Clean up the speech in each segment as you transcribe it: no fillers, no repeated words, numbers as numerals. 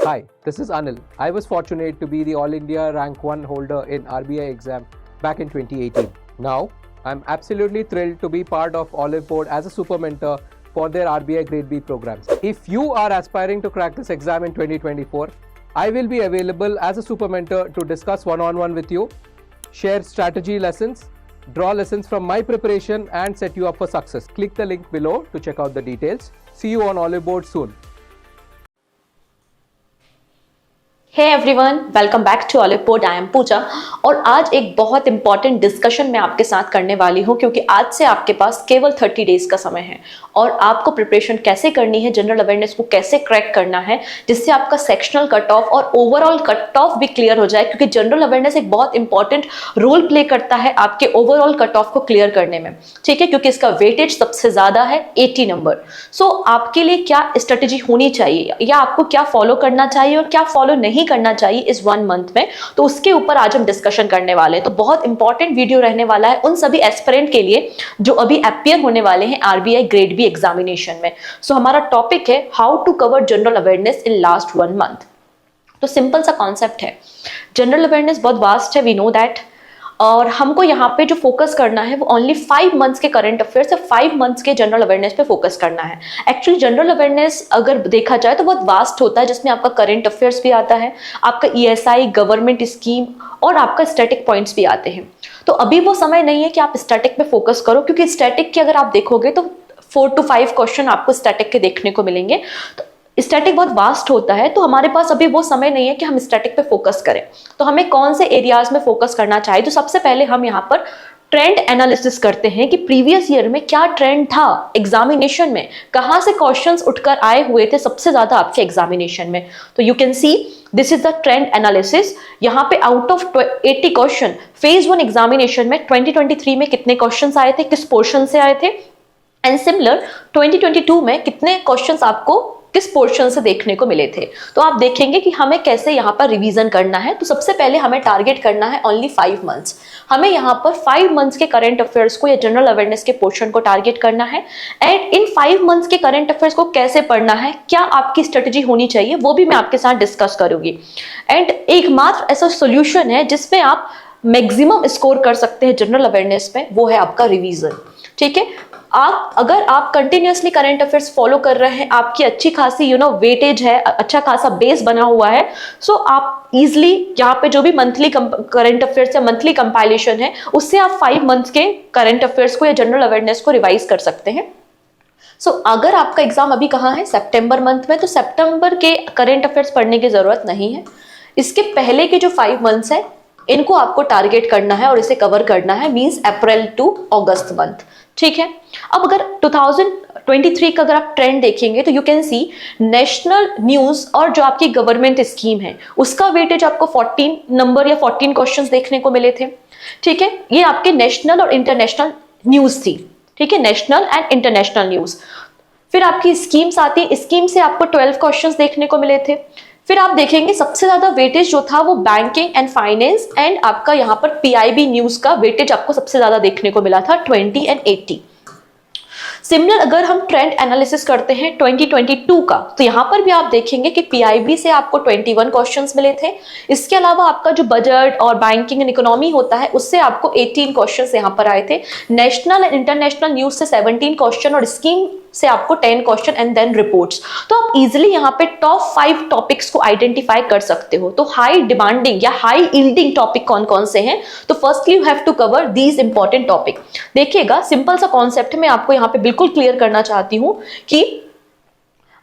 Hi, this is Anil. I was fortunate to be the All India Rank 1 holder in RBI exam back in 2018. Now, I'm absolutely thrilled to be part of Olive Board as a super mentor for their RBI Grade B programs. If you are aspiring to crack this exam in 2024, I will be available as a super mentor to discuss one-on-one with you, share strategy lessons, draw lessons from my preparation and set you up for success. Click the link below to check out the details. See you on Olive Board soon. Hey everyone, welcome back to Olive Board. I am Pooja और आज एक बहुत important discussion मैं आपके साथ करने वाली हूं क्योंकि आज से आपके पास केवल 30 डेज का समय है और आपको प्रिपरेशन कैसे करनी है, जनरल अवेयरनेस को कैसे क्रैक करना है जिससे आपका सेक्शनल कट ऑफ और ओवरऑल कट ऑफ भी क्लियर हो जाए, क्योंकि जनरल अवेयरनेस एक बहुत इंपॉर्टेंट रोल प्ले करता है आपके ओवरऑल कट ऑफ को क्लियर करने में। ठीक है, क्योंकि इसका वेटेज सबसे ज्यादा है 80 नंबर। सो आपके लिए क्या स्ट्रेटेजी होनी चाहिए या आपको क्या फॉलो करना चाहिए और क्या फॉलो नहीं करना चाहिए इस 1 मंथ में, तो उसके ऊपर आज हम डिस्कशन करने वाले हैं। तो बहुत इंपॉर्टेंट वीडियो रहने वाला है उन सभी एस्पिरेंट के लिए जो अभी अपीयर होने वाले हैं आरबीआई ग्रेड बी एग्जामिनेशन में। सो हमारा टॉपिक है how to cover general awareness in last 1 month. तो सिंपल सा कॉन्सेप्ट है, जनरल अवेयरनेस बहुत वास्ट है, वी नो दैट, और हमको यहाँ पे जो फोकस करना है वो ओनली 5 मंथ्स के करंट अफेयर्स या 5 मंथ्स के जनरल अवेयरनेस पे फोकस करना है। एक्चुअली जनरल अवेयरनेस अगर देखा जाए तो बहुत वास्ट होता है, जिसमें आपका करंट अफेयर्स भी आता है, आपका ईएसआई, गवर्नमेंट स्कीम और आपका स्टैटिक पॉइंट्स भी आते हैं। तो अभी वो समय नहीं है कि आप स्टैटिक पे फोकस करो, क्योंकि स्टैटिक के अगर आप देखोगे तो 4 to 5 क्वेश्चन आपको स्टैटिक के देखने को मिलेंगे। तो स्टैटिक बहुत वास्ट होता है, तो हमारे पास अभी वो समय नहीं है कि हम स्टैटिक पे फोकस करें। तो हमें कौन से एरियाज में फोकस करना चाहिए? तो सबसे पहले हम यहाँ पर ट्रेंड एनालिसिस करते हैं कि प्रीवियस ईयर में क्या ट्रेंड था एग्जामिनेशन में, कहां से क्वेश्चंस उठकर आए हुए थे सबसे ज्यादा आपके एग्जामिनेशन में। तो you can see this is the trend analysis. यहाँ पे out of 80 question phase 1 examination में 2023 में कितने क्वेश्चन आए थे, किस पोर्शन से आए थे, एंड सिमिलर 2022 में कितने क्वेश्चंस आपको किस पोर्शन से देखने को मिले थे। तो आप देखेंगे कि हमें कैसे यहाँ पर रिवीजन करना है। तो सबसे पहले हमें टारगेट करना है ओनली 5 मंथ्स। हमें यहाँ पर 5 मंथ्स के करंट अफेयर्स को या जनरल अवेयरनेस के पोर्शन को टारगेट करना है। एंड इन 5 मंथ्स के करंट अफेयर्स को कैसे पढ़ना है, क्या आपकी स्ट्रेटेजी होनी चाहिए, वो भी मैं आपके साथ डिस्कस करूंगी। एंड एकमात्र ऐसा सोल्यूशन है जिसमें आप मैक्सिमम स्कोर कर सकते हैं जनरल अवेयरनेस में, वो है आपका रिवीजन। ठीक है, अगर आप कंटिन्यूअसली करंट अफेयर्स फॉलो कर रहे हैं, आपकी अच्छी खासी वेटेज है, अच्छा खासा बेस बना हुआ है, सो आप इजिली यहाँ पे जो भी मंथली करंट अफेयर्स या मंथली कंपाइलेशन है उससे आप 5 मंथ्स के करंट अफेयर्स को या जनरल अवेयरनेस को रिवाइज कर सकते हैं। सो अगर आपका एग्जाम अभी कहाँ है, सितंबर मंथ में, तो सितंबर के करंट अफेयर्स पढ़ने की जरूरत नहीं है। इसके पहले के जो 5 मंथ्स है इनको आपको टारगेट करना है और इसे कवर करना है, means April to August month. ठीक है, अब अगर 2023 का अगर आप ट्रेंड देखेंगे तो you can see national news और जो आपकी गवर्नमेंट स्कीम है उसका वेटेज आपको 14 नंबर या 14 क्वेश्चंस देखने को मिले थे। ठीक है, ये आपके नेशनल और इंटरनेशनल न्यूज थी। ठीक है, नेशनल एंड इंटरनेशनल न्यूज। फिर आपकी स्कीम्स आती है, स्कीम से आपको 12 क्वेश्चंस देखने को मिले थे। फिर आप देखेंगे सबसे ज्यादा वेटेज जो था वो बैंकिंग एंड फाइनेंस एंड आपका यहाँ पर पीआईबी न्यूज का वेटेज आपको सबसे ज्यादा देखने को मिला था 20 एंड 80। सिमिलर अगर हम ट्रेंड एनालिसिस करते हैं 2022 का, तो यहाँ पर भी आप देखेंगे कि पीआईबी से आपको 21 क्वेश्चंस मिले थे। इसके अलावा आपका जो बजट और बैंकिंग एंड इकोनॉमी होता है उससे आपको 18 क्वेश्चंस यहाँ पर आए थे। नेशनल एंड इंटरनेशनल न्यूज से 17 क्वेश्चन और स्कीम से आपको 10 क्वेश्चन एंड देन रिपोर्ट्स। तो आप इजिली यहाँ पे टॉप 5 टॉपिक्स को आइडेंटिफाई कर सकते हो। तो हाई डिमांडिंग या हाई यील्डिंग टॉपिक कौन कौन से हैं, तो firstly you have to cover these important topic. देखिएगा, सिंपल सा कॉन्सेप्ट मैं आपको यहाँ पे बिल्कुल क्लियर करना चाहती हूँ कि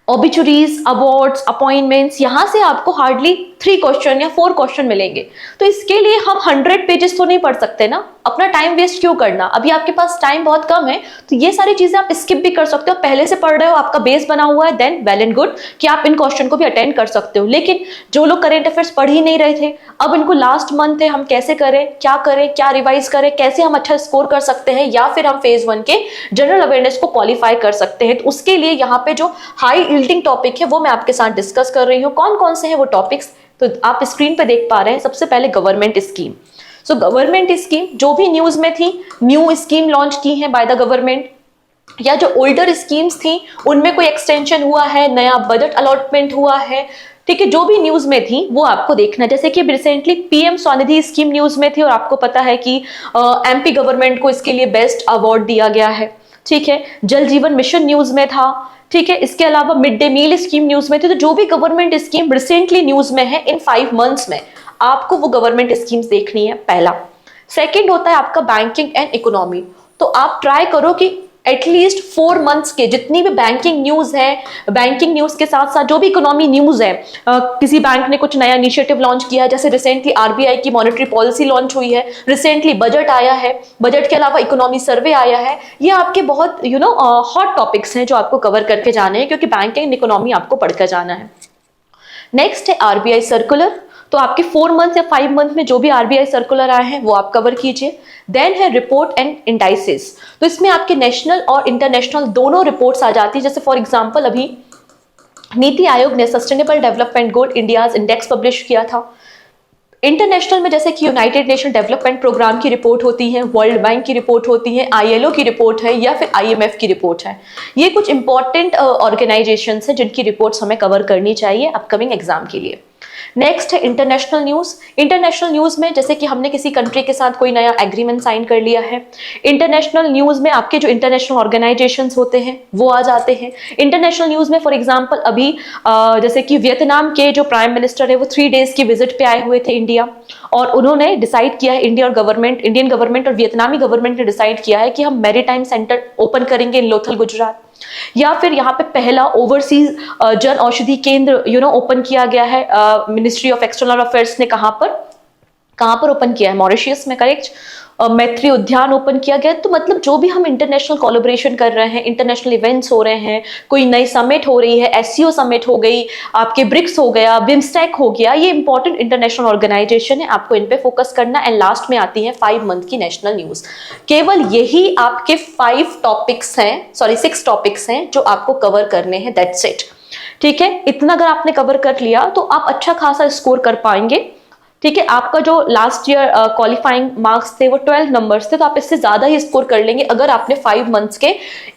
ऑबिचुरीज, अवार्ड्स, अपॉइंटमेंट्स, यहां से आपको हार्डली 3 क्वेश्चन या 4 क्वेश्चन मिलेंगे। तो इसके लिए हम 100 पेजेस तो नहीं पढ़ सकते ना, अपना टाइम वेस्ट क्यों करना। अभी आपके पास टाइम बहुत कम है, तो ये सारी चीजें आप स्किप भी कर सकते हो। पहले से पढ़ रहे हो, आपका बेस बना हुआ है, देन वेल एंड गुड कि आप इन क्वेश्चन को भी अटेंड कर सकते हो। लेकिन जो लोग करेंट अफेयर्स पढ़ ही नहीं रहे थे, अब इनको लास्ट मंथ है, हम कैसे करें, क्या रिवाइज करें, कैसे हम अच्छा स्कोर कर सकते हैं या फिर हम फेज 1 के जनरल अवेयरनेस को क्वालिफाई कर सकते हैं। तो उसके लिए यहाँ पे जो हाई यील्डिंग टॉपिक है वो मैं आपके साथ डिस्कस कर रही हूँ। कौन कौन से हैं वो टॉपिक्स, तो आप स्क्रीन पे देख पा रहे हैं। सबसे पहले government scheme. So government scheme जो भी न्यूज में थी, न्यू स्कीम लॉन्च की है बाय द गवर्नमेंट, या जो ओल्डर स्कीम्स थी उनमें कोई एक्सटेंशन हुआ है, नया बजट अलॉटमेंट हुआ है, ठीक है, जो भी न्यूज में थी वो आपको देखना। जैसे कि recently PM Svanidhi scheme news में थी और आपको पता है कि एमपी गवर्नमेंट को इसके लिए बेस्ट अवार्ड दिया गया है। ठीक है, जल जीवन मिशन न्यूज में था। ठीक है, इसके अलावा mid day meal scheme news में थी। तो जो भी गवर्नमेंट स्कीम रिसेंटली न्यूज में है इन 5 मंथ्स में, आपको वो गवर्नमेंट स्कीम्स देखनी है, पहला। सेकेंड होता है आपका बैंकिंग एंड इकोनॉमी। तो आप ट्राई करो कि एटलीस्ट 4 मंथ्स के जितनी भी बैंकिंग न्यूज है, बैंकिंग न्यूज के साथ साथ जो भी इकोनॉमी न्यूज है, किसी बैंक ने कुछ नया इनिशिएटिव लॉन्च किया है, जैसे रिसेंटली आरबीआई की मॉनेटरी पॉलिसी लॉन्च हुई है, रिसेंटली बजट आया है, बजट के अलावा इकोनॉमी सर्वे आया है, ये आपके बहुत हॉट टॉपिक्स हैं जो आपको कवर करके जाने हैं, क्योंकि बैंकिंग एंड इकोनॉमी आपको पढ़कर जाना है। नेक्स्ट है आरबीआई सर्कुलर। तो आपके 4 मंथ या 5 मंथ में जो भी आरबीआई सर्कुलर आए हैं वो आप कवर कीजिए। देन है रिपोर्ट एंड इंडाइसेस। तो इसमें आपके नेशनल और इंटरनेशनल दोनों रिपोर्ट्स आ जाती है। जैसे फॉर एग्जांपल अभी नीति आयोग ने sustainable development goal India's index publish किया था। इंटरनेशनल में जैसे कि यूनाइटेड नेशन डेवलपमेंट प्रोग्राम की रिपोर्ट होती है, वर्ल्ड बैंक की रिपोर्ट होती है, आईएलओ की रिपोर्ट है या फिर आईएमएफ की रिपोर्ट है। ये कुछ इंपॉर्टेंट ऑर्गेनाइजेशंस हैं जिनकी रिपोर्ट्स हमें कवर करनी चाहिए अपकमिंग एग्जाम के लिए। नेक्स्ट है इंटरनेशनल न्यूज। इंटरनेशनल न्यूज में जैसे कि हमने किसी कंट्री के साथ कोई नया एग्रीमेंट साइन कर लिया है। इंटरनेशनल न्यूज में आपके जो इंटरनेशनल ऑर्गेनाइजेशंस होते हैं वो आ जाते हैं। इंटरनेशनल न्यूज में फॉर एग्जांपल अभी जैसे कि वियतनाम के जो प्राइम मिनिस्टर है वो 3 डेज की विजिट पे आए हुए थे इंडिया, और उन्होंने डिसाइड किया है, इंडियन गवर्नमेंट और वियतनामी गवर्नमेंट ने डिसाइड किया है कि हम मैरीटाइम सेंटर ओपन करेंगे इन लोथल गुजरात। या फिर यहाँ पे पहला ओवरसीज जन औषधि केंद्र ओपन किया गया है। मिनिस्ट्री ऑफ एक्सटर्नल अफेयर्स ने कहाँ पर ओपन किया है? मॉरिशियस में, करेक्ट। मैत्री उद्यान ओपन किया गया। तो मतलब जो भी हम इंटरनेशनल कोलैबोरेशन कर रहे हैं, इंटरनेशनल इवेंट्स हो रहे हैं, कोई नई समिट हो रही है, एससीओ समिट हो गई, आपके ब्रिक्स हो गया, बिम्स्टेक हो गया, ये इंपॉर्टेंट इंटरनेशनल ऑर्गेनाइजेशन है, आपको इन पे फोकस करना। एंड लास्ट में आती है 5 मंथ की नेशनल न्यूज। केवल यही आपके 6 टॉपिक्स हैं जो आपको कवर करने हैं, दैट्स इट। ठीक है, इतना अगर आपने कवर कर लिया तो आप अच्छा खासा स्कोर कर पाएंगे। ठीक है, आपका जो लास्ट ईयर क्वालिफाइंग मार्क्स थे वो 12 नंबर्स थे, तो आप इससे ज्यादा ही स्कोर कर लेंगे अगर आपने 5 मंथ्स के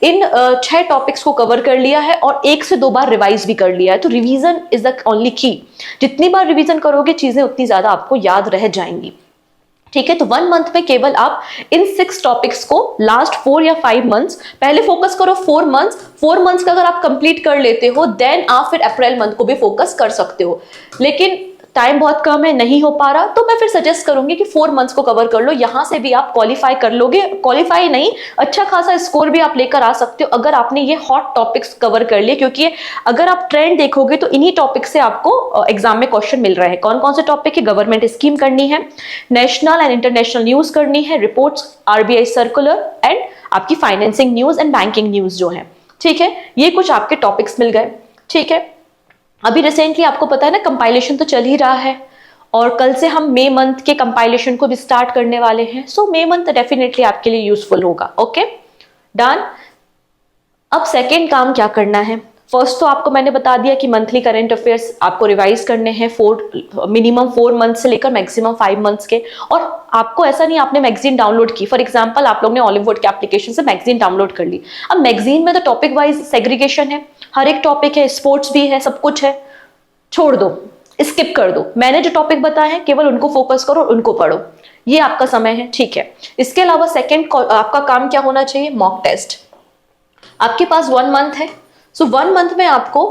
इन 6 टॉपिक्स को कवर कर लिया है और 1 से 2 बार रिवाइज भी कर लिया है। तो रिवीजन इज द ओनली की। जितनी बार रिवीजन करोगे चीजें उतनी ज्यादा आपको याद रह जाएंगी। ठीक है, तो 1 मंथ में केवल आप इन 6 टॉपिक्स को लास्ट 4 या 5 मंथ्स, पहले फोकस करो 4 मंथ्स का अगर आप कंप्लीट कर लेते हो देन आप फिर अप्रैल मंथ को भी फोकस कर सकते हो। लेकिन टाइम बहुत कम है, नहीं हो पा रहा, तो मैं फिर सजेस्ट करूंगी कि 4 मंथ्स को कवर कर लो। यहां से भी आप क्वालिफाई कर लोगे, क्वालिफाई नहीं, अच्छा खासा स्कोर भी आप लेकर आ सकते हो अगर आपने ये हॉट टॉपिक्स कवर कर लिए। क्योंकि अगर आप ट्रेंड देखोगे तो इन्हीं टॉपिक से आपको एग्जाम में क्वेश्चन मिल रहे हैं। कौन कौन से टॉपिक है? गवर्नमेंट स्कीम करनी है, नेशनल एंड इंटरनेशनल न्यूज करनी है, रिपोर्ट्स, आरबीआई सर्कुलर एंड आपकी financing news and banking news जो है। ठीक है, ये कुछ आपके टॉपिक्स मिल गए। ठीक है, अभी रिसेंटली आपको पता है ना कंपाइलेशन तो चल ही रहा है, और कल से हम मई मंथ के कंपाइलेशन को भी स्टार्ट करने वाले हैं। सो मई मंथ डेफिनेटली आपके लिए यूजफुल होगा। Okay, done. अब सेकेंड काम क्या करना है? फर्स्ट तो आपको मैंने बता दिया कि मंथली करंट अफेयर्स आपको रिवाइज करने हैं, मिनिमम 4 मंथ से लेकर मैक्सिमम 5 मंथ्स के। और आपको ऐसा नहीं आपने मैगजीन डाउनलोड की, फॉर एग्जांपल आप लोग ने ऑलिव वुड के एप्लीकेशन से मैगजीन डाउनलोड कर ली। अब मैगजीन में तो टॉपिक वाइज सेग्रीगेशन है, हर एक टॉपिक है, स्पोर्ट्स भी है, सब कुछ है, छोड़ दो, स्किप कर दो। मैंने जो टॉपिक बताए हैं केवल उनको फोकस करो और उनको पढ़ो, ये आपका समय है। ठीक है, इसके अलावा सेकेंड आपका काम क्या होना चाहिए? Mock test. आपके पास 1 मंथ है, सो 1 मंथ में आपको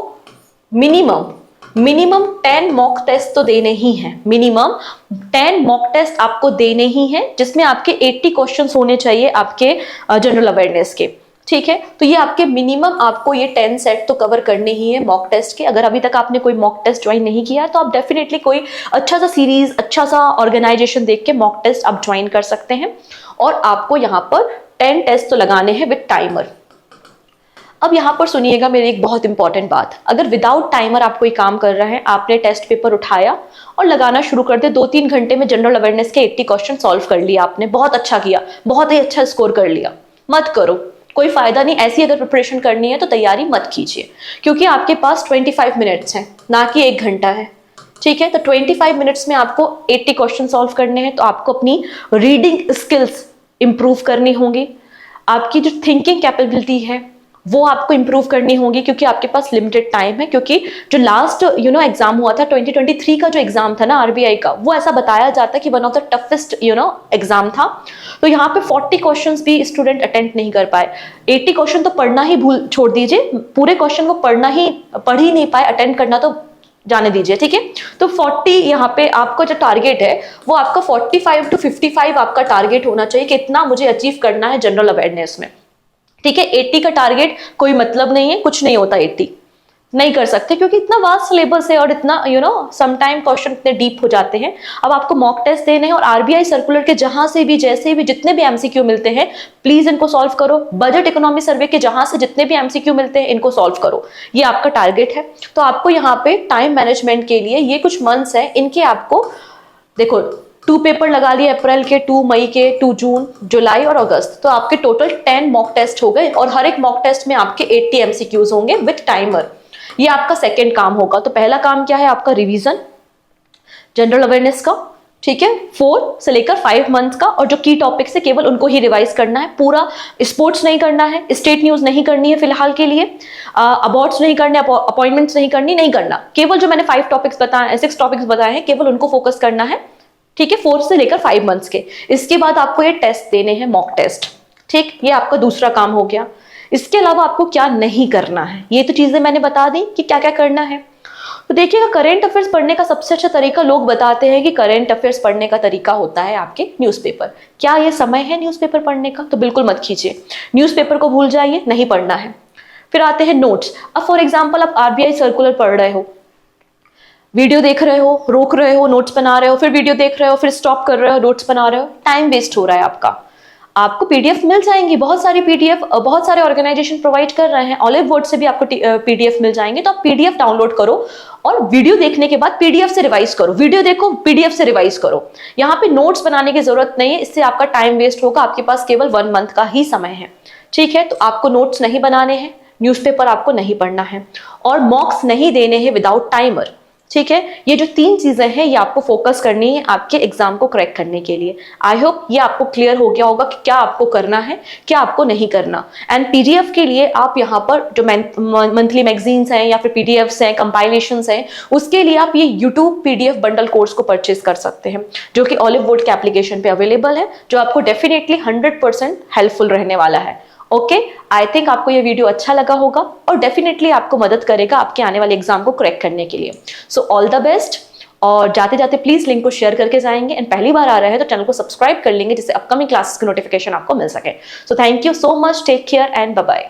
मिनिमम 10 मॉक टेस्ट तो देने ही हैं। मिनिमम 10 मॉक टेस्ट आपको देने ही हैं, जिसमें आपके 80 क्वेश्चंस होने चाहिए आपके जनरल अवेयरनेस के। ठीक है, तो ये आपके मिनिमम आपको ये 10 सेट तो कवर करने ही है मॉक टेस्ट के। अगर अभी तक आपने कोई मॉक टेस्ट ज्वाइन नहीं किया तो आप डेफिनेटली कोई अच्छा सा सीरीज, अच्छा सा ऑर्गेनाइजेशन देख के मॉक टेस्ट आप ज्वाइन कर सकते हैं। और आपको यहाँ पर 10 टेस्ट तो लगाने हैं विद टाइमर। अब यहाँ पर सुनिएगा मेरी एक बहुत इंपॉर्टेंट बात, अगर विदाउट टाइमर आप कोई काम कर रहे हैं, आपने टेस्ट पेपर उठाया और लगाना शुरू कर दे, 2-3 घंटे में जनरल अवेयरनेस के 80 क्वेश्चन सॉल्व कर लिया आपने, बहुत अच्छा किया, बहुत ही अच्छा स्कोर कर लिया, मत करो, कोई फायदा नहीं। ऐसी अगर प्रिपरेशन करनी है तो तैयारी मत कीजिए, क्योंकि आपके पास 25 मिनट्स हैं, ना कि 1 घंटा है। ठीक है, तो 25 मिनट्स में आपको 80 क्वेश्चन सॉल्व करने हैं, तो आपको अपनी रीडिंग स्किल्स इंप्रूव करनी होंगी, आपकी जो थिंकिंग कैपेबिलिटी है वो आपको इंप्रूव करनी होगी क्योंकि आपके पास लिमिटेड टाइम है। क्योंकि जो लास्ट एग्जाम हुआ था 2023 का जो एग्जाम था ना आरबीआई का, वो ऐसा बताया जाता है कि one of the toughest exam था। तो यहाँ पे 40 क्वेश्चंस भी स्टूडेंट अटेम्प्ट नहीं कर पाए। 80 क्वेश्चन तो पढ़ना ही भूल छोड़ दीजिए, पूरे क्वेश्चन वो पढ़ ही नहीं पाए, अटेम्प्ट करना तो जाने दीजिए, ठीक है। तो 40 यहाँ पे आपका जो टारगेट है वो आपका 45 to 55 आपका टारगेट होना चाहिए कि इतना मुझे अचीव करना है जनरल अवेयरनेस में, ठीक है। 80 का टारगेट कोई मतलब नहीं है, कुछ नहीं होता 80 नहीं कर सकते क्योंकि इतना वास्ट सिलेबस है और इतना समटाइम क्वेश्चन इतने डीप हो जाते हैं। अब आपको मॉक टेस्ट देने हैं और आरबीआई सर्कुलर के जहां से भी जैसे भी जितने भी एमसीक्यू मिलते हैं प्लीज इनको सॉल्व करो। बजट इकोनॉमी सर्वे के जहां से जितने भी एमसीक्यू मिलते हैं इनको सॉल्व करो, ये आपका टारगेट है। तो आपको यहाँ पे टाइम मैनेजमेंट के लिए ये कुछ मंथ्स है, इनके आपको देखो 2 पेपर लगा लिए अप्रैल के, 2 मई के, 2 जून, जुलाई और अगस्त, तो आपके टोटल 10 मॉक टेस्ट हो गए और हर एक मॉक टेस्ट में आपके 80 एमसीक्यूज होंगे विद टाइमर। ये आपका सेकंड काम होगा। तो पहला काम क्या है आपका रिवीजन जनरल अवेयरनेस का, ठीक है, 4 से लेकर 5 मंथ का, और जो की टॉपिक्स है केवल उनको ही रिवाइज करना है। पूरा स्पोर्ट्स नहीं करना है, स्टेट न्यूज नहीं करनी है फिलहाल के लिए, अवार्ड्स नहीं करने, अपॉइंटमेंट्स नहीं करना, केवल जो मैंने 5 टॉपिक्स बताए 6 टॉपिक्स बताए हैं केवल उनको फोकस करना है, ठीक है, 4 से लेकर 5 मंथ्स के। इसके बाद आपको ये टेस्ट देने हैं मॉक टेस्ट, ठीक, ये आपका दूसरा काम हो गया। इसके अलावा आपको क्या नहीं करना है, ये तो चीजें मैंने बता दी कि क्या क्या करना है। तो देखिएगा करेंट अफेयर्स पढ़ने का सबसे अच्छा तरीका, लोग बताते हैं कि करेंट अफेयर्स पढ़ने का तरीका होता है आपके न्यूज़पेपर। क्या ये समय है न्यूज़पेपर पढ़ने का? तो बिल्कुल मत कीजिए, न्यूज़पेपर को भूल जाइए, नहीं पढ़ना है। फिर आते हैं नोट्स। अब फॉर एग्जाम्पल आप आरबीआई सर्कुलर पढ़ रहे हो, वीडियो देख रहे हो, रोक रहे हो, नोट्स बना रहे हो, फिर वीडियो देख रहे हो, फिर स्टॉप कर रहे हो, नोट्स बना रहे हो, टाइम वेस्ट हो रहा है आपका। आपको पीडीएफ मिल जाएंगी, बहुत सारी पीडीएफ बहुत सारे ऑर्गेनाइजेशन प्रोवाइड कर रहे हैं, ऑलिव बोर्ड से भी आपको पीडीएफ मिल जाएंगे। तो आप पीडीएफ डाउनलोड करो और वीडियो देखने के बाद पीडीएफ से रिवाइज करो, वीडियो देखो पीडीएफ से रिवाइज करो। यहाँ पे नोट्स बनाने की जरूरत नहीं है, इससे आपका टाइम वेस्ट होगा, आपके पास केवल 1 मंथ का ही समय है, ठीक है। तो आपको नोट्स नहीं बनाने हैं, न्यूज़पेपर आपको नहीं पढ़ना है और मॉक्स नहीं देने हैं विदाउट टाइमर, ठीक है। ये जो 3 चीजें हैं ये आपको फोकस करनी है आपके एग्जाम को क्रैक करने के लिए। आई होप ये आपको क्लियर हो गया होगा कि क्या आपको करना है, क्या आपको नहीं करना। एंड पीडीएफ के लिए आप यहाँ पर जो मंथली मैगजीन्स हैं या फिर पीडीएफ्स हैं, कंपाइलेशंस हैं, उसके लिए आप ये यूट्यूब पीडीएफ बंडल कोर्स को परचेज कर सकते हैं, जो कि ऑलिव बोर्ड के एप्लीकेशन पे अवेलेबल है, जो आपको डेफिनेटली 100% हेल्पफुल रहने वाला है। ओके, आई थिंक आपको ये वीडियो अच्छा लगा होगा और डेफिनेटली आपको मदद करेगा आपके आने वाले एग्जाम को क्रैक करने के लिए। So all the best. और जाते जाते प्लीज लिंक को शेयर करके जाएंगे, एंड पहली बार आ रहे हैं तो चैनल को सब्सक्राइब कर लेंगे जिससे अपकमिंग क्लासेस की नोटिफिकेशन आपको मिल सके। So thank you so much, take care and bye bye.